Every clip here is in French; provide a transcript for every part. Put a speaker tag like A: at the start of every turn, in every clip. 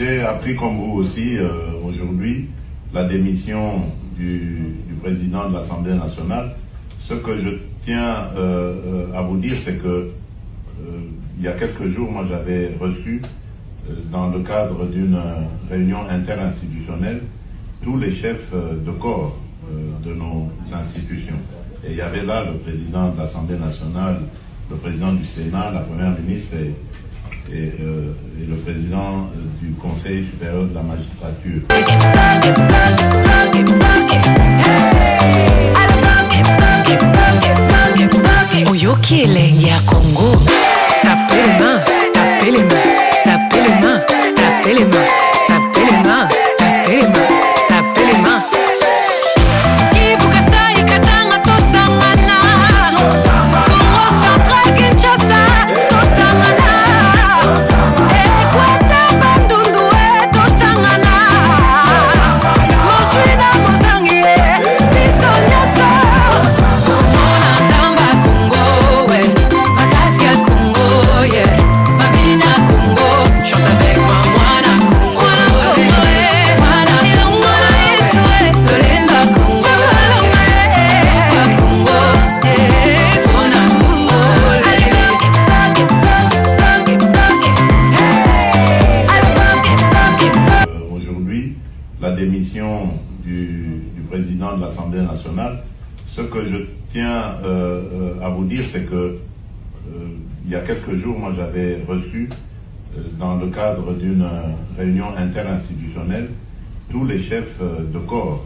A: j'ai appris comme vous aussi aujourd'hui la démission du président de l'Assemblée nationale. Ce que je tiens à vous dire, c'est que il y a quelques jours, moi j'avais reçu dans le cadre d'une réunion interinstitutionnelle tous les chefs de corps de nos institutions. Et il y avait là le président de l'Assemblée nationale, le président du Sénat, la première ministre et le président du Conseil supérieur de la magistrature.
B: Oyoki elengi ya Congo, tapez les mains, tapez les mains, tapez les mains, tapez les mains, tapez les mains, tapez les mains, tapez les mains.
A: Du président de l'Assemblée nationale. Ce que je tiens à vous dire, c'est que il y a quelques jours, moi j'avais reçu dans le cadre d'une réunion interinstitutionnelle tous les chefs de corps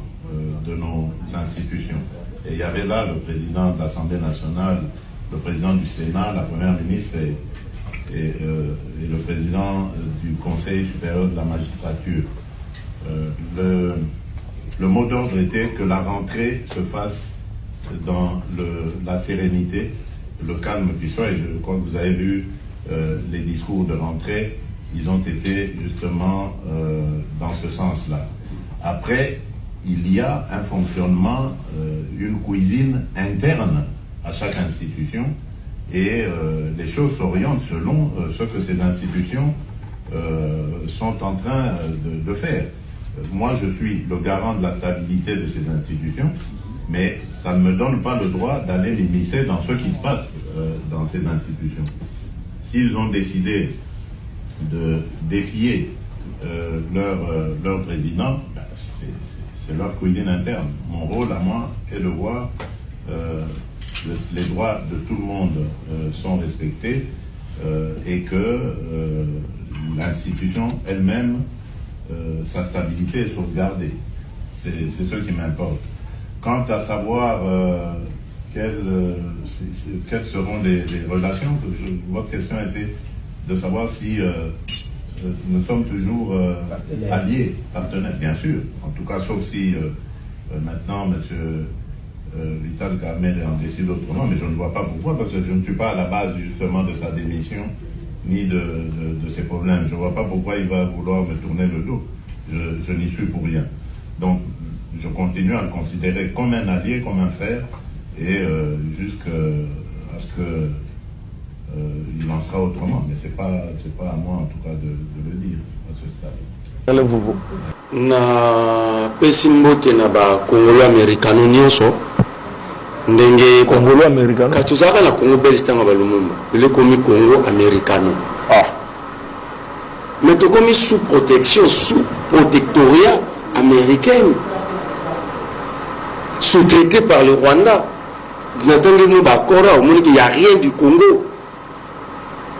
A: de nos institutions. Et il y avait là le président de l'Assemblée nationale, le président du Sénat, la première ministre et le président du Conseil supérieur de la magistrature. Le mot d'ordre était que la rentrée se fasse dans la sérénité, le calme qui soit. Et je crois que vous avez vu les discours de rentrée, ils ont été justement dans ce sens-là. Après, il y a un fonctionnement, une cuisine interne à chaque institution et les choses s'orientent selon ce que ces institutions sont en train de faire. Moi, je suis le garant de la stabilité de ces institutions, mais ça ne me donne pas le droit d'aller m'immiscer dans ce qui se passe dans ces institutions. S'ils ont décidé de défier leur président, c'est leur cuisine interne. Mon rôle à moi est de voir les droits de tout le monde sont respectés et que l'institution elle-même sa stabilité est sauvegardée. C'est ce qui m'importe. Quant à savoir quelles seront les relations, votre question était de savoir si nous sommes toujours alliés, partenaires, bien sûr. En tout cas, sauf si maintenant M. Vital Kamerhe en décide autrement, mais je ne vois pas pourquoi, parce que je ne suis pas à la base justement de sa démission ni de ses problèmes. Je ne vois pas pourquoi il va vouloir me tourner le dos. Je n'y suis pour rien. Donc, je continue à le considérer comme un allié, comme un frère, et jusqu'à ce qu'il en sera autrement. Mais c'est pas à moi, en tout cas, de le dire à ce stade.
C: Allez-vous na pesimbote na ba Congolo americano nyonso ndenge
D: Congolo americano
C: katuzaka na Congo belge tanga balumumba le komi Congo americano mais to komi sous protection sous protectorat américaine sous-traité par le Rwanda. N'attendez nous ba kora au monde qu'il y a rien du Congo,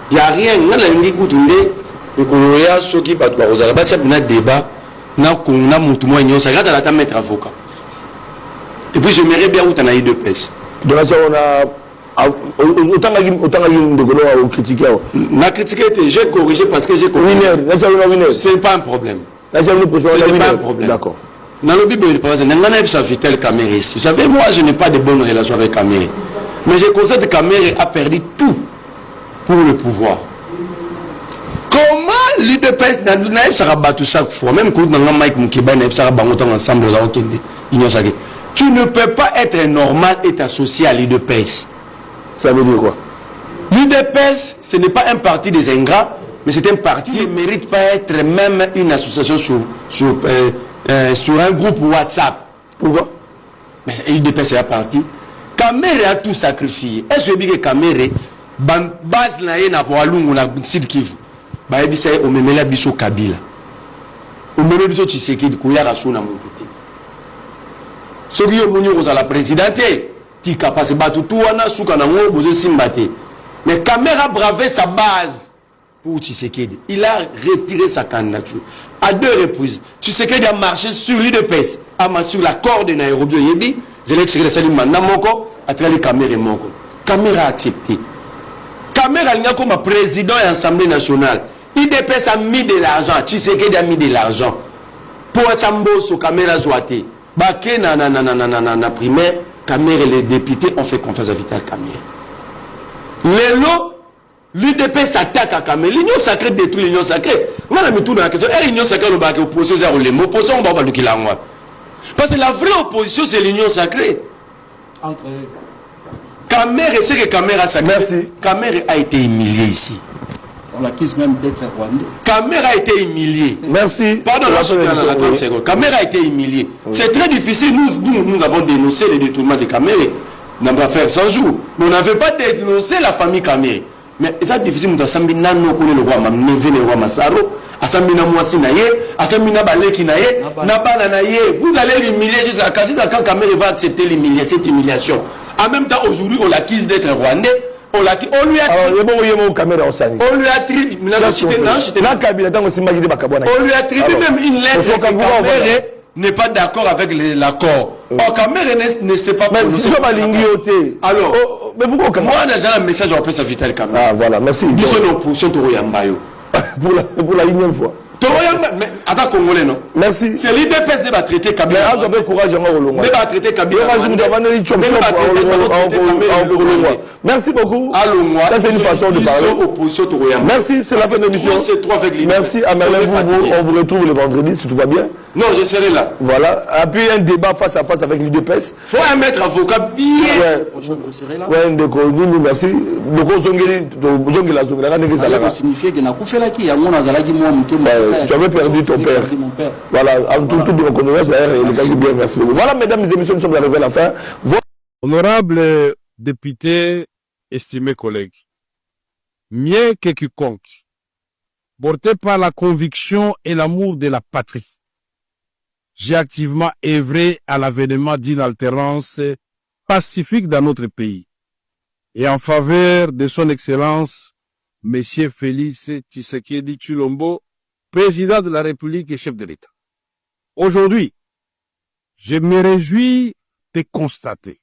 C: il y a rien na la ngi kutunde le Congo ya soki ba to ozala ba tia na débat na kuna mutu mo nyo ça grâce à la mettre avocat. Et puis j'aimerais bien où tu en as eu de pèse.
D: De la on a autant de golo à critiquer.
C: Na critiqué j'ai corrigé parce que j'ai corrigé. C'est pas un problème. C'est pas un problème.
D: D'accord.
C: Dans le Bible, j'avais moi, je n'ai pas de bonnes relations avec Kamerhe. Mais je constate que Kamerhe a perdu tout pour le pouvoir. Comment l'UDPS n'a pas battu chaque fois, même quand on a Mike Mukiba n'a pas battu ensemble, tu ne peux pas être normal et t'associer à l'UDPS.
D: Ça veut dire quoi?
C: L'UDPS, ce n'est pas un parti des ingrats, Mais c'est un parti qui ne mérite pas être même une association sur un groupe WhatsApp.
D: Pourquoi?
C: Mais l'UDPS c'est un parti. Kamere a tout sacrifié. Est-ce que Kamere, base na Boalungu na Sud Kivu, bayebisa o memela biso Kabila. O memela biso Tshisekedi ko yaka sona motuté. Soki yo munyo kozala présidente, tika parce batu tout wana suka na ngo bozo simbate. Mais Kamere a bravé sa base pour Tshisekedi. Il a retiré sa candidature à 2 reprises. Tshisekedi a marché sur l'UDPS, a marché sur l'accord de Nairobi yebi. Je l'ai tiré ça du mandat moko, à travers les caméras moko. Caméra accepté. Caméra il y a comme président et assemblée nationale. IDPS a mis de l'argent, Tshisekedi a mis de l'argent. Pour Achambo sur caméra zoité. Baké na primaire, caméra et les députés ont fait confiance à Vital Kamerhe. Lélo, l'UDPS attaque à Kamerhe. L'union sacrée détruit l'union sacrée. Moi, je me tourne la question. Et l'union sacrée, le opposition, c'est l'opposition, on va le qu'il a. Parce que la vraie opposition, c'est l'union sacrée.
E: Entre
C: Kamerhe, c'est que Kamerhe a sacré.
D: Merci.
C: Kamerhe a été humilié ici.
E: on l'accuse même d'être rwandais.
C: Kamerhe a été humilié.
D: Merci.
C: Pardon, là, 30 secondes. Kamerhe a été humilié. C'est très difficile. Nous avons dénoncé le détournement de Kamerhe. On va faire 100 jours. Mais on n'avait pas dénoncé la famille Kamerhe. Mais c'est difficile. Nous avons dit que nous connaissons le roi Mamneve, le roi Massaro. Asamina Mwasi Naye, Asamina Baleki Naye, Nabana Naye. Vous allez l'humilier jusqu'à quand Kamerhe va accepter cette humiliation. En même temps, aujourd'hui, on l'accuse d'être rwandais. On lui a attribué même une lettre que Kamerhe n'est pas d'accord avec l'accord. Or, Kamerhe ne sait pas prononcer. Alors, moi, j'ai un message en presse à Vital Kamerhe.
D: Ah, voilà, merci.
C: Nous sommes en position de Royambayo.
D: Pour la énième fois.
C: Mais à Congolais, non?
D: Merci.
C: C'est l'IDPS qui va traiter Kabila.
D: Mais courage,
C: il va traiter Kabila.
D: Merci beaucoup.
C: Ça,
D: c'est une façon de parler. Merci, c'est la fin de l'émission. Merci, on vous retrouve le vendredi si tout va bien.
C: Non, je serai là.
D: Voilà. Puis un débat face à face avec l'UDPS.
C: Il faut un maître avocat bien.
E: Je serai là.
D: Ouais, nous, merci.
E: Ça signifie que
D: tu avais perdu ton père. Voilà, tout de reconnaissance d'ailleurs, il est bien, merci beaucoup. Voilà, mesdames et messieurs, nous sommes arrivés à la fin.
F: Honorable député, estimés collègues, mieux que quiconque, porté par la conviction et l'amour de la patrie, j'ai activement œuvré à l'avènement d'une alternance pacifique dans notre pays et en faveur de son Excellence, Monsieur Félix Tshisekedi Tshilombo, président de la République et chef de l'État. Aujourd'hui, je me réjouis de constater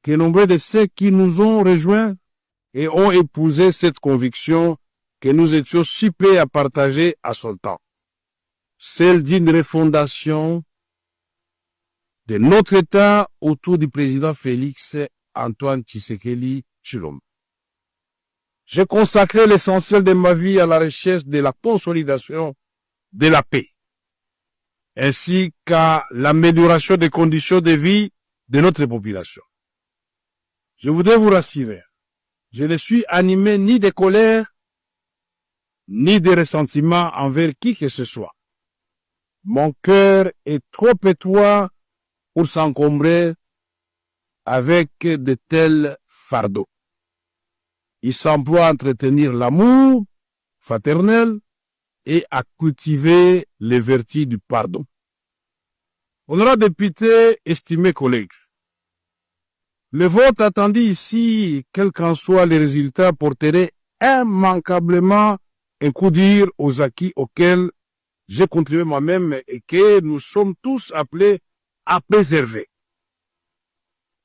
F: que nombreux de ceux qui nous ont rejoints et ont épousé cette conviction que nous étions si prêts à partager à son temps, celle d'une refondation de notre État autour du président Félix Antoine Tshisekedi Tshilombo. J'ai consacré l'essentiel de ma vie à la recherche de la consolidation de la paix, ainsi qu'à l'amélioration des conditions de vie de notre population. Je voudrais vous rassurer, je ne suis animé ni de colère, ni de ressentiment envers qui que ce soit. Mon cœur est trop étroit pour s'encombrer avec de tels fardeaux. Il s'emploie à entretenir l'amour fraternel et à cultiver les vertus du pardon. Honorable député, estimés collègues, le vote attendu ici, quels qu'en soient les résultats, porterait immanquablement un coup dur aux acquis auxquels j'ai contribué moi-même et que nous sommes tous appelés à préserver.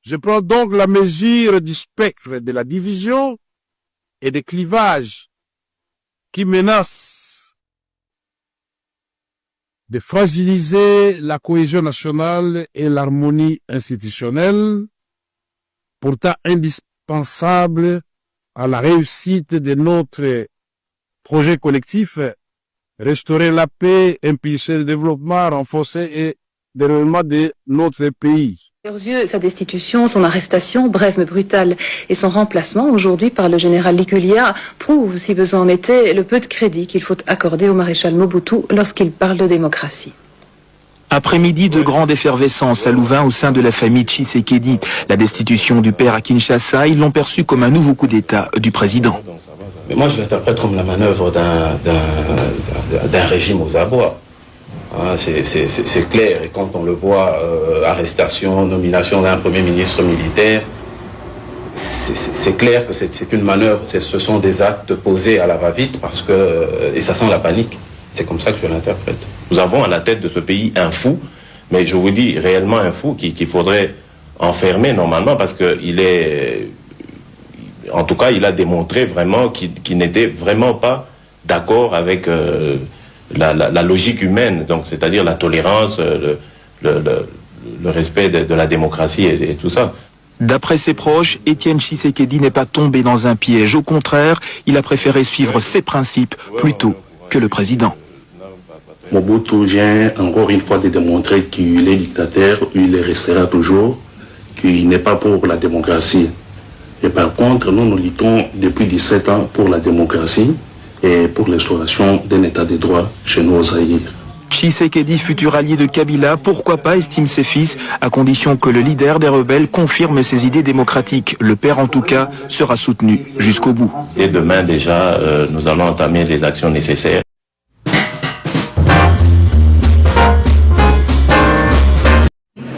F: Je prends donc la mesure du spectre de la division et des clivages qui menacent de fragiliser la cohésion nationale et l'harmonie institutionnelle, pourtant indispensable à la réussite de notre projet collectif, restaurer la paix, impulser le développement, renforcer et le développement de notre pays.
G: À leurs yeux, sa destitution, son arrestation, brève mais brutale, et son remplacement aujourd'hui par le général Likulia prouve, si besoin en était, le peu de crédit qu'il faut accorder au maréchal Mobutu lorsqu'il parle de démocratie.
H: Après-midi de grande effervescence à Louvain au sein de la famille Tshisekedi. La destitution du père à Kinshasa, ils l'ont perçu comme un nouveau coup d'État du président.
I: Mais moi, je l'interprète comme la manœuvre d'un régime aux abois. Hein, c'est clair, et quand on le voit, arrestation, nomination d'un premier ministre militaire, c'est clair que c'est une manœuvre, ce sont des actes posés à la va-vite, parce que, et ça sent la panique. C'est comme ça que je l'interprète.
J: Nous avons à la tête de ce pays un fou, mais je vous dis réellement un fou qu'il faudrait enfermer normalement, parce qu'il est... En tout cas, il a démontré vraiment qu'il n'était vraiment pas d'accord avec la logique humaine, donc c'est-à-dire la tolérance, le respect de la démocratie et tout ça.
H: D'après ses proches, Étienne Tshisekedi n'est pas tombé dans un piège. Au contraire, il a préféré suivre ses principes plutôt que le président.
I: Mobutu vient encore une fois de démontrer qu'il est dictateur, il restera toujours, qu'il n'est pas pour la démocratie. Et par contre, nous luttons depuis 17 ans pour la démocratie et pour l'instauration d'un état de droit chez nous au Zaïre.
H: Tshisekedi, futur allié de Kabila, pourquoi pas, estime ses fils, à condition que le leader des rebelles confirme ses idées démocratiques. Le père, en tout cas, sera soutenu jusqu'au bout.
J: Et demain déjà, nous allons entamer les actions nécessaires.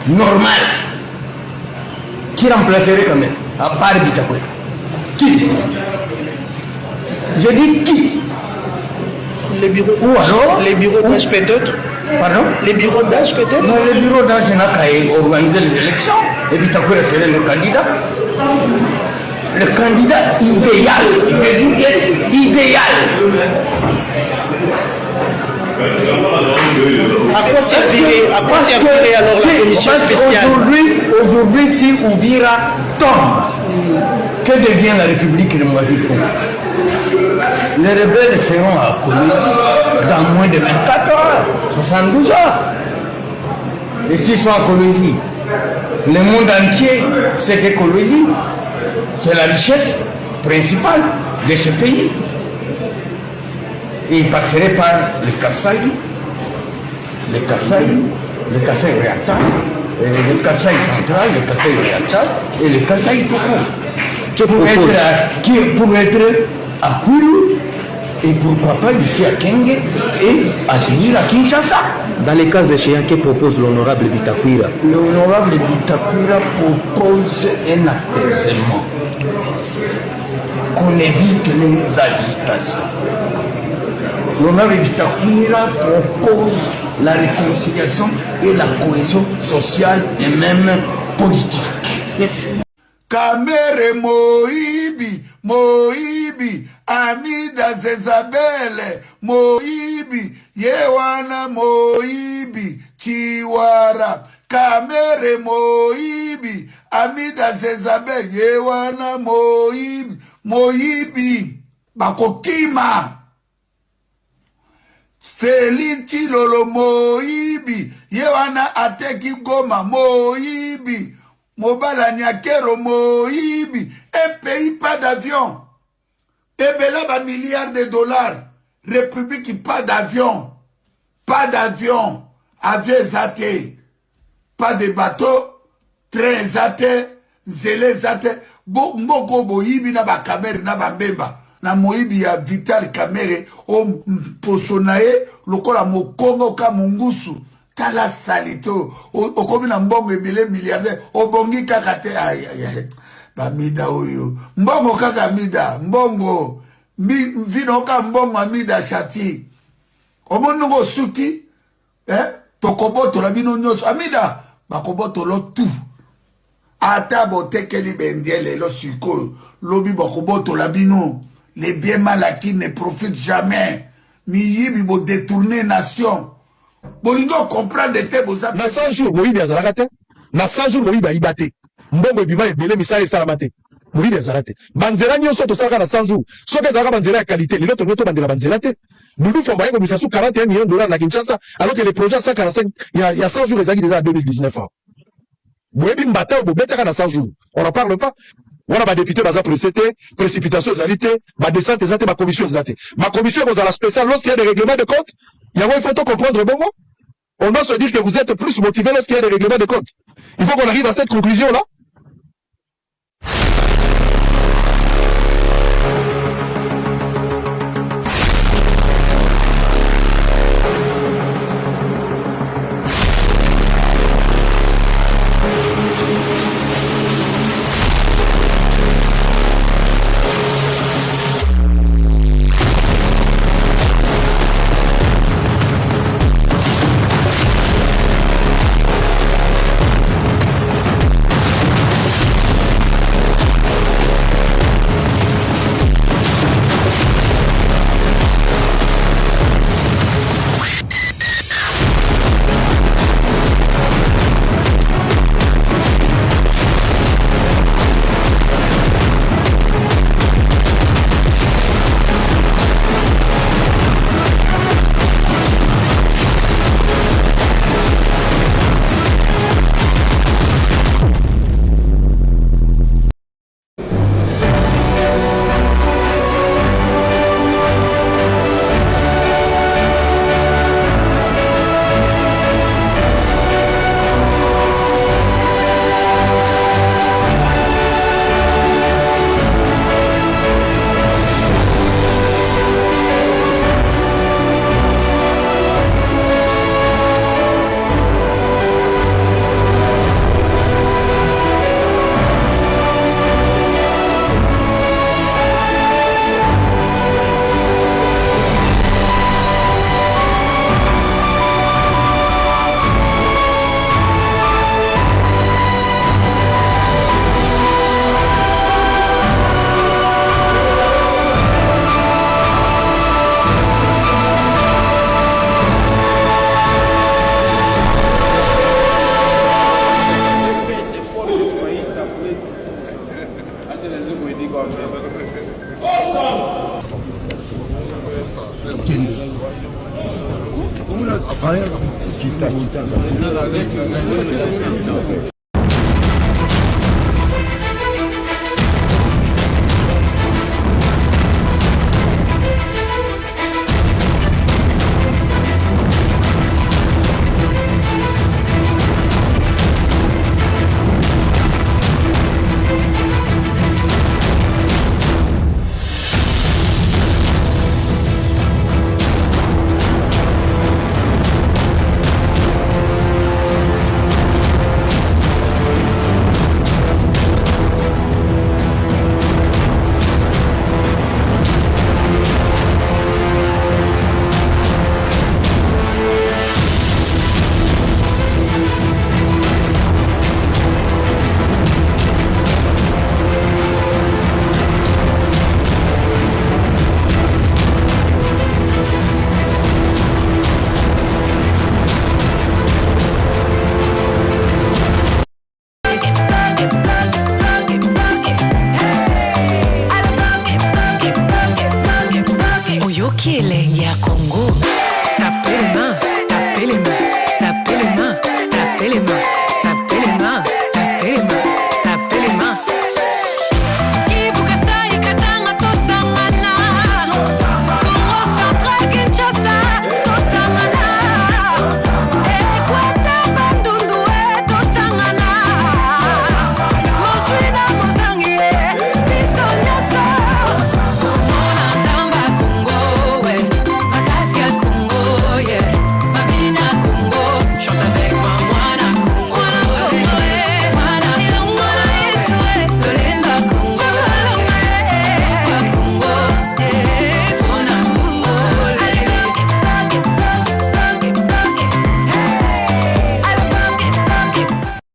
K: Normal. Qui remplacerait quand même, à part Bitakoué? Qui? Je dis qui?
L: Les bureaux.
K: Ou alors
L: les bureaux d'âge peut-être.
K: Pardon?
L: Les bureaux d'âge peut-être.
K: Non, les bureaux d'âge n'a qu'à organiser les élections. Et Bitakoué serait le candidat. Le candidat idéal. Idéal.
L: À quoi servirait alors la commission spéciale?
K: Aujourd'hui, si Ouvira tombe, que devient la République de Mouadiko? Les rebelles seront à Colosie dans moins de 24 heures, 72 heures. Et s'ils sont à Colosie, le monde entier sait que Colosie, c'est la richesse principale de ce pays. Et il passerait par le Kasaï, le Kasaï oriental, le Kasaï central, le Kasaï oriental et le Kasaï Toko. Pour être à Koulou et pourquoi pas ici à Kenge et atterrir à Kinshasa.
M: Dans les cas échéants, que propose l'honorable Bitakwira?
K: L'honorable Bitakwira propose un apaisement, qu'on évite les agitations. L'honorable Bitakwira propose la réconciliation et la cohésion sociale et même politique.
M: Merci.
N: Kamere Moïbi, Moïbi, Amida Zezabele, Moïbi, Yewana Moïbi, Chiwara, Kamere Moïbi, Amida Zezabele, Yewana Moïbi, Moïbi, Bakokima. Felici Lolo Moïbi, Yewana Ateki Goma Moïbi, Mobala Nyakero Moïbi, un pays pas d'avion. Ebela ba milliards de dollars, République pas d'avion, avion zate, pas de bateau, train zate, zélé zate, mboko Moïbi na ba Kamere na ba Mbemba. Na Moïbi ya Vital Kamere o posonae lokola mokongo ka mungusu tala salito o komi na mbongo ebele milliardaire o bongi kaka te ay ba mida oyo mbongo kaka mida mbongo vino ka mbongo mida chati o monongo suki tokoboto la bino nyoso amida bakoboto lo tout ata botekeli bendele lo siko lobi bakoboto la bino. Les biens mal acquis ne profitent jamais. Miyibi bo détourner nation. Bolingo comprendre de te boza.
D: Na 100 jours Moïbi azalakate. Na 100 jours Moïbi aibate. Mbongo bima ebele misala esalamate. Moïbi azalate. Banzela nyonso to saka na 100 jours. Soki ezalaka banzela ya qualité, lelo to ngoto bandela banzela te. Doudou Famba yako misasu 41 millions de dollars na Kinshasa alors que les projets à 145 il y a 100 jours les acquis déjà en 2019. Boyebi mbata bobetaka na 100 jours. On n'en parle pas. On a député baza précipitation zalité, descente zate, commission zate. Ma commission vous a la spéciale lorsqu'il y a des règlements de compte. Il faut tout comprendre bon. On doit se dire que vous êtes plus motivé lorsqu'il y a des règlements de compte. Il faut qu'on arrive à cette conclusion là.
N: Ayer